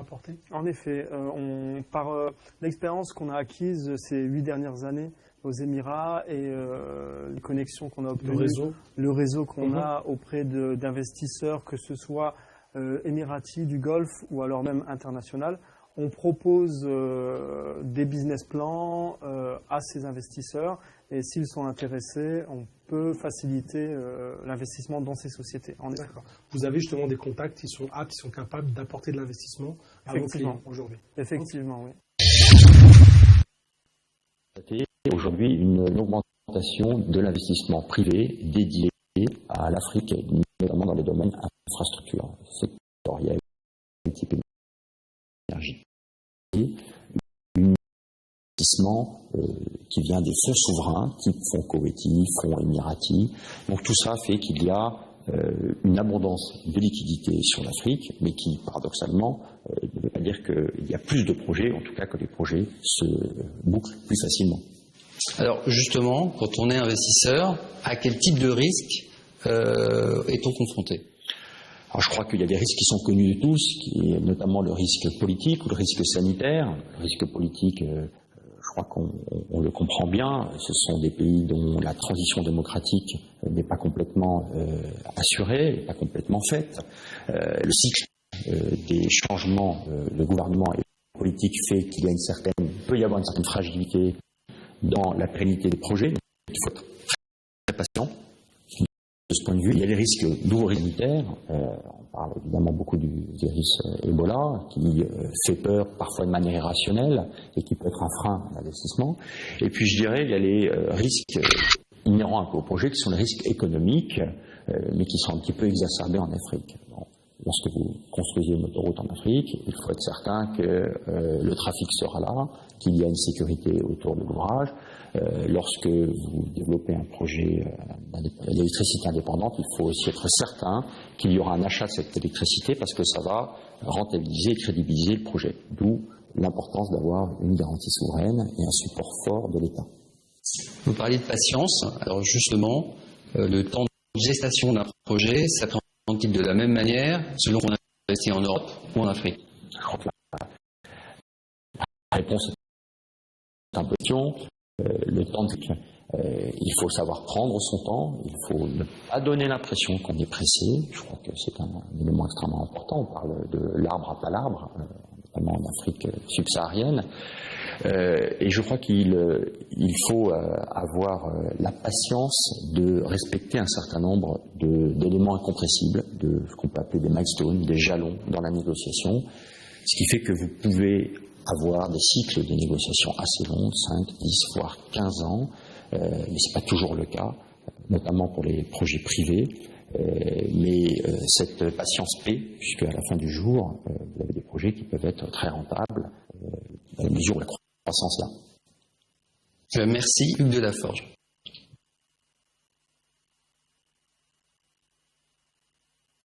apporter? En effet, par l'expérience qu'on a acquise ces 8 dernières années aux Émirats et les connexions qu'on a obtenues, le réseau qu'on a auprès d'investisseurs, que ce soit émiratis, du Golfe ou alors même international, on propose des business plans à ces investisseurs et s'ils sont intéressés, on peut faciliter l'investissement dans ces sociétés. D'accord. Vous avez justement des contacts qui sont aptes, qui sont capables d'apporter de l'investissement à vos clients aujourd'hui. Effectivement, oui. Aujourd'hui, une augmentation de l'investissement privé dédié à l'Afrique, notamment dans les domaines infrastructures sectoriels, type énergie. Un investissement qui vient des fonds souverains, type fonds koweïti, fonds émiratis. Donc tout ça fait qu'il y a une abondance de liquidités sur l'Afrique, mais qui, paradoxalement, ne veut pas dire qu'il y a plus de projets, en tout cas que les projets se bouclent plus facilement. Alors justement, quand on est investisseur, à quel type de risque est-on confronté? Alors, je crois qu'il y a des risques qui sont connus de tous, qui est notamment le risque politique ou le risque sanitaire. Le risque politique, je crois qu'on le comprend bien. Ce sont des pays dont la transition démocratique n'est pas complètement assurée, n'est pas complètement faite. Le cycle des changements de gouvernement et politique fait qu'il y a peut y avoir une certaine fragilité dans la pérennité des projets. Il faut être très patient. De ce point de vue, il y a des risques nouveaux sanitaires. On parle évidemment beaucoup du virus Ebola, qui fait peur parfois de manière irrationnelle et qui peut être un frein à l'investissement. Et puis je dirais, il y a les risques inhérents un peu au projet, qui sont les risques économiques, mais qui sont un petit peu exacerbés en Afrique. Bon, lorsque vous construisez une autoroute en Afrique, il faut être certain que le trafic sera là, qu'il y a une sécurité autour de l'ouvrage. Lorsque vous développez un projet d'électricité indépendante, il faut aussi être certain qu'il y aura un achat de cette électricité parce que ça va rentabiliser et crédibiliser le projet. D'où l'importance d'avoir une garantie souveraine et un support fort de l'État. Vous parliez de patience. Alors justement, le temps de gestation d'un projet s'appréhende-t-il de la même manière selon qu'on investit en Europe ou en Afrique? Je crois que la réponse est un peu question. Le temps, il faut savoir prendre son temps, il faut ne pas donner l'impression qu'on est pressé. Je crois que c'est un élément extrêmement important. On parle de l'arbre à pas l'arbre, notamment en Afrique subsaharienne. Et je crois qu'il faut avoir la patience de respecter un certain nombre d'éléments incompressibles, de ce qu'on peut appeler des milestones, des jalons dans la négociation, ce qui fait que vous pouvez avoir des cycles de négociation assez longs, 5, 10, voire 15 ans, mais ce n'est pas toujours le cas, notamment pour les projets privés. Mais cette patience paie, puisque à la fin du jour, vous avez des projets qui peuvent être très rentables, à la mesure où la croissance là. Merci Hugues Delaforge.